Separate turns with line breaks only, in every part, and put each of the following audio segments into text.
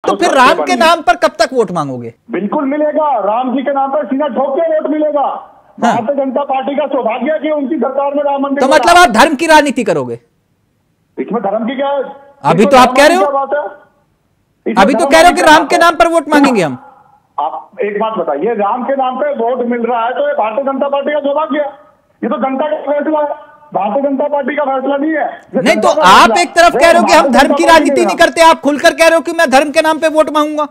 तो फिर राम के नाम पर कब तक वोट मांगोगे?
बिल्कुल मिलेगा, राम जी के नाम पर सीना ठोक के वोट मिलेगा। भारतीय जनता पार्टी का सौभाग्य है कि उनकी सरकार में राम मंदिर।
तो मतलब आप धर्म की राजनीति करोगे?
इसमें धर्म की क्या है?
अभी तो आप कह रहे हो, अभी तो कह रहे हो कि राम के नाम पर वोट मांगेंगे हम।
आप एक बात बताइए, राम के नाम पे वोट मिल रहा है तो ये भारतीय जनता पार्टी का सौभाग्य है। ये तो जनता का फैसला है, भारतीय जनता पार्टी का फैसला नहीं है।
नहीं तो आप एक तरफ कह रहे हो कि हम धर्म की राजनीति नहीं करते, आप खुलकर कह रहे हो कि मैं धर्म के नाम पे वोट मांगूंगा।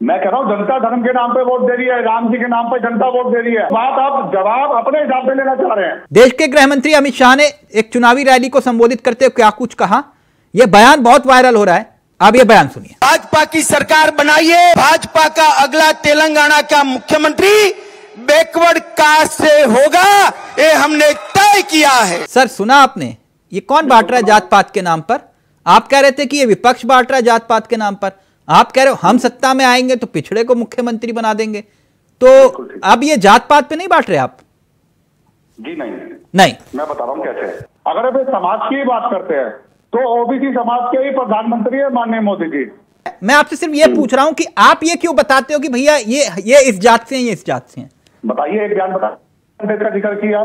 मैं कह रहा हूं जनता धर्म के नाम पे वोट दे रही है, राम जी के नाम पे जनता वोट दे रही है। बात आप जवाब अपने हिसाब से लेना चाह रहे हैं।
देश के गृह मंत्री अमित शाह ने एक चुनावी रैली को संबोधित करते हुए क्या कुछ कहा, यह बयान बहुत वायरल हो रहा है। आप ये बयान सुनिए।
भाजपा की सरकार बनाइए, भाजपा का अगला तेलंगाना का मुख्यमंत्री बैकवर्ड कास्ट से होगा, ये हमने तय किया है।
सर सुना आपने, ये कौन बांट रहा है जात पात के नाम पर? आप कह रहे थे कि ये विपक्ष बांट रहा है जात पात के नाम पर, आप कह रहे हो हम सत्ता में आएंगे तो पिछड़े को मुख्यमंत्री बना देंगे। तो अब ये जात पात पे नहीं बांट रहे आप?
जी नहीं,
मैं
बता रहा हूँ कैसे। अगर अब समाज की बात करते हैं तो ओबीसी समाज के ही प्रधानमंत्री है माननीय मोदी जी।
मैं आपसे सिर्फ ये पूछ रहा हूं कि आप ये क्यों बताते हो कि भैया ये इस जात से हैं, ये इस जात से हैं?
बताइए, एक बयान बता का जिक्र किया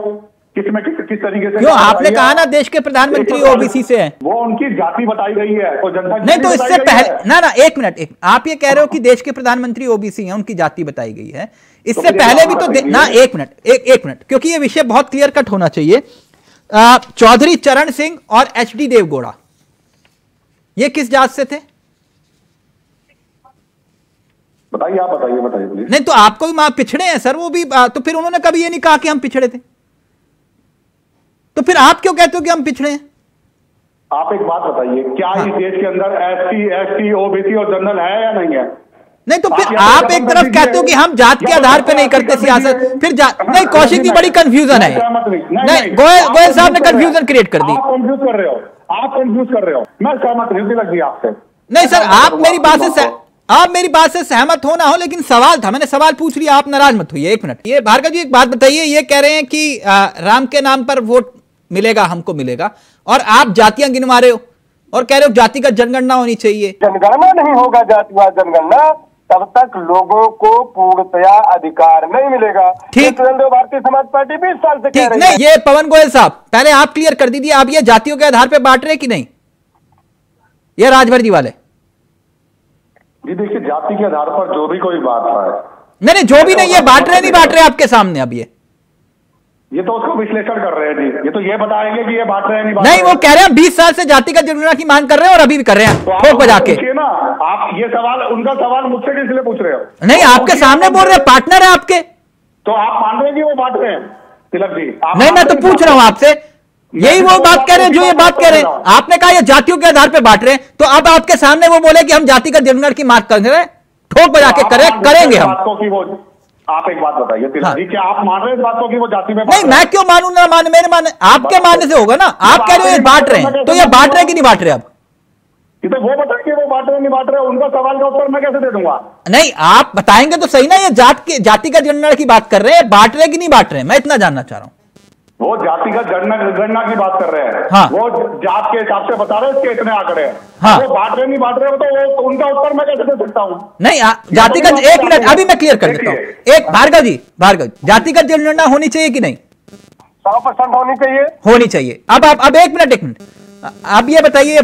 किसमें किस तरीके से?
क्यों आपने कहा ना देश के प्रधानमंत्री ओबीसी से हैं।
वो उनकी जाति बताई गई है तो जनता
नहीं तो इससे पहले ना एक मिनट, आप ये कह रहे हो कि देश के प्रधानमंत्री ओबीसी हैं, उनकी जाति बताई गई है। इससे पहले भी तो ना एक मिनट क्योंकि ये विषय बहुत क्लियर कट होना चाहिए। चौधरी चरण सिंह और एचडी देवगौड़ा ये किस जात से थे?
बताइए, आप बताइए।
नहीं तो आपको भी पिछड़े हैं सर, वो भी तो फिर उन्होंने कभी ये नहीं कहा कि हम पिछड़े थे, तो फिर आप क्यों कहते हो कि हम पिछड़े हैं?
आप एक बात बताइए, क्या इस देश के अंदर एसटी, ओबीसी और जनरल है या नहीं है?
नहीं तो फिर आप एक तरफ कहते हो कि हम जात के आधार पे नहीं करते सियासत, फिर नहीं कौशिक जी बड़ी कंफ्यूजन है। नहीं गोयल साहब ने कंफ्यूजन क्रिएट कर दी।
आप कंफ्यूज कर रहे हो। मैं सहमत नहीं लगी आपसे।
नहीं सर, आप मेरी बात से सहमत हो ना हो, लेकिन सवाल था, मैंने सवाल पूछ लिया, आप नाराज मत होइए। एक मिनट, ये भार्गव जी एक बात बताइए, ये कह रहे हैं कि राम के नाम पर वोट मिलेगा, हमको मिलेगा, और आप जातियां गिनवा रहे हो और कह रहे हो जातिगत जनगणना होनी चाहिए।
जनगणना नहीं होगा, जातिवाद जनगणना, तब तक लोगों को पूर्णतया अधिकार नहीं मिलेगा।
ठीक,
भारतीय समाज पार्टी 20 साल से कह रही है।
ये पवन गोयल साहब पहले आप क्लियर कर दीजिए, आप ये जातियों के आधार पर बांट रहे कि नहीं, ये राजभर जी वाले?
जी देखिए, जाति के आधार पर जो भी कोई बात है,
नहीं जो भी नहीं, ये बांट रहे आपके सामने। अब
ये तो उसको विश्लेषण कर रहे हैं जी, ये तो ये बताएंगे कि ये बांट रहे हैं
नहीं, वो कह रहे हैं 20 साल से जातिगत जनगणना की मांग कर रहे हैं और अभी भी कर रहे हैं ठोक बजा के
ना। आप ये सवाल, उनका सवाल मुझसे किस लिए पूछ रहे हो?
नहीं, आपके सामने बोल रहे हैं, पार्टनर है आपके,
तो आप मान रहे हैं कि वो बांट रहे हैं? तिलक जी
नहीं, मैं तो पूछ रहा हूं आपसे, यही वो बात कह रहे हैं जो ये बात कह रहे हैं। आपने कहा ये जातियों के आधार पर बांट रहे हैं, तो अब आपके सामने वो बोले कि हम जातिगत जनगणना की मांग कर रहे हैं, ठोक बजा के करेंगे हम।
आप एक बात बताइए तिलक जी, क्या आप मान रहे हैं इस बात को कि वो जाति में?
नहीं, मैं क्यों मानूं ना माने, मेरे माने आपके मानने से होगा ना। आप कह रहे हो ये बांट रहे हैं, तो ये बांट रहे हैं कि नहीं बांट रहे? अब
ये तो वो बताएंगे वो बांट रहे नहीं बांट रहे, उनका सवाल का उत्तर मैं कैसे दे दूंगा?
नहीं, आप बताएंगे तो सही ना। ये जातिगत जनगणना की बात कर रहे हैं, बांट रहे कि नहीं बांट रहे, मैं इतना जानना चाह रहा हूं।
वो जातिगत जनगणना की बात कर रहे हैं।
हाँ।
वो जात के हिसाब से बता रहे हैं, इसके इतने आंकड़े हैं।
हाँ।
वो बांट रहे नहीं बांट रहे, तो उनका उत्तर मैं कैसे दे सकता हूँ?
नहीं, जातिगत, एक मिनट अभी मैं क्लियर कर देता हूँ। एक भार्गव, जातिगत जनगणना होनी चाहिए कि नहीं?
100% होनी चाहिए।
अब एक मिनट, अब ये बताइए,